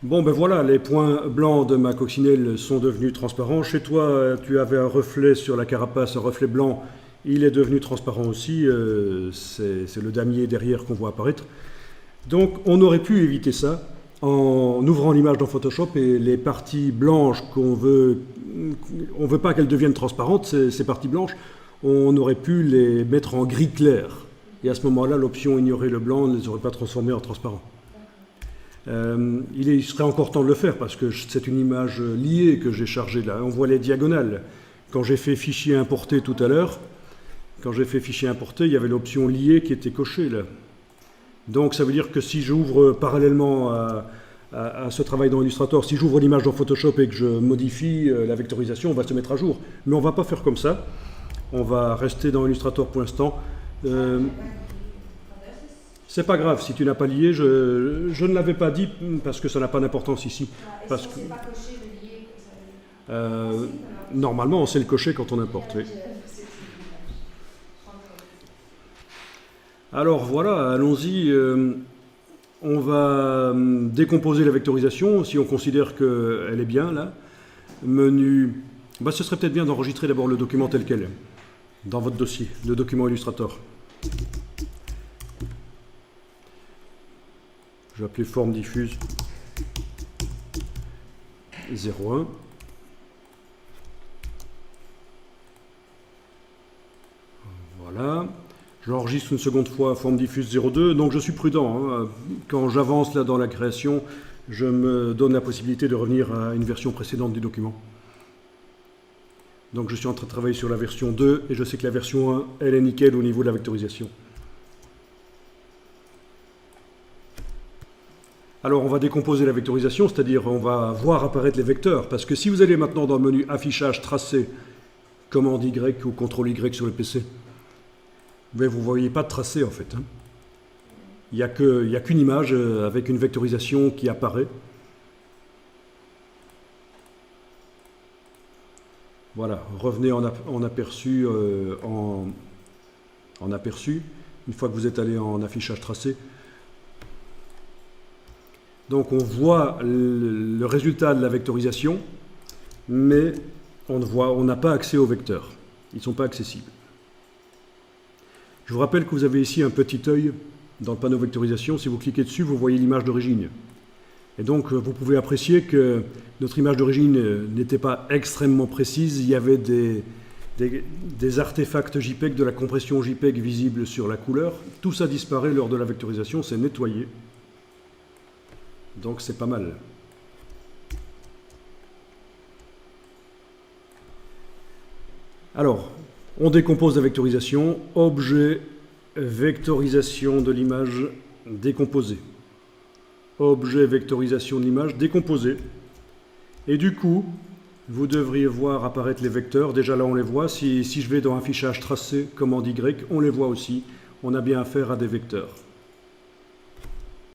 Bon, ben voilà, les points blancs de ma coccinelle sont devenus transparents. Chez toi, tu avais un reflet sur la carapace, un reflet blanc. Il est devenu transparent aussi. C'est le damier derrière qu'on voit apparaître. Donc, on aurait pu éviter ça en ouvrant l'image dans Photoshop et les parties blanches on veut pas qu'elles deviennent transparentes, ces parties blanches, on aurait pu les mettre en gris clair. Et à ce moment-là, l'option ignorer le blanc ne les aurait pas transformées en transparent. Il serait encore temps de le faire parce que c'est une image liée que j'ai chargée là. On voit les diagonales. Quand j'ai fait fichier importer tout à l'heure, il y avait l'option liée qui était cochée là. Donc ça veut dire que si j'ouvre parallèlement à ce travail dans Illustrator, si j'ouvre l'image dans Photoshop et que je modifie la vectorisation, on va se mettre à jour. Mais on ne va pas faire comme ça. On va rester dans Illustrator pour l'instant. C'est pas grave, si tu n'as pas lié, je ne l'avais pas dit parce que ça n'a pas d'importance ici. Parce que, normalement, on sait le cocher quand on importe. Oui. Alors voilà, allons-y. On va décomposer la vectorisation si on considère qu'elle est bien là. Menu. Ce serait peut-être bien d'enregistrer d'abord le document tel quel dans votre dossier, le document Illustrator. Je vais appeler forme diffuse 01. Voilà. J'enregistre une seconde fois forme diffuse 02. Donc je suis prudent. Hein. Quand j'avance là dans la création, je me donne la possibilité de revenir à une version précédente du document. Donc je suis en train de travailler sur la version 2 et je sais que la version 1, elle est nickel au niveau de la vectorisation. Alors on va décomposer la vectorisation, c'est-à-dire on va voir apparaître les vecteurs. Parce que si vous allez maintenant dans le menu affichage tracé, commande Y ou CTRL Y sur le PC, mais vous ne voyez pas de tracé en fait. Hein. Il n'y a qu'une image avec une vectorisation qui apparaît. Voilà, revenez en aperçu, en aperçu, une fois que vous êtes allé en affichage tracé. Donc on voit le résultat de la vectorisation, mais on n'a pas accès aux vecteurs. Ils ne sont pas accessibles. Je vous rappelle que vous avez ici un petit œil dans le panneau vectorisation. Si vous cliquez dessus, vous voyez l'image d'origine. Et donc vous pouvez apprécier que notre image d'origine n'était pas extrêmement précise. Il y avait des artefacts JPEG, de la compression JPEG visible sur la couleur. Tout ça disparaît lors de la vectorisation, c'est nettoyé. Donc c'est pas mal. Alors, on décompose la vectorisation. Objet, vectorisation de l'image décomposée. Objet, vectorisation de l'image décomposée. Et du coup, vous devriez voir apparaître les vecteurs. Déjà là, on les voit. Si je vais dans affichage tracé, commande Y, on les voit aussi. On a bien affaire à des vecteurs.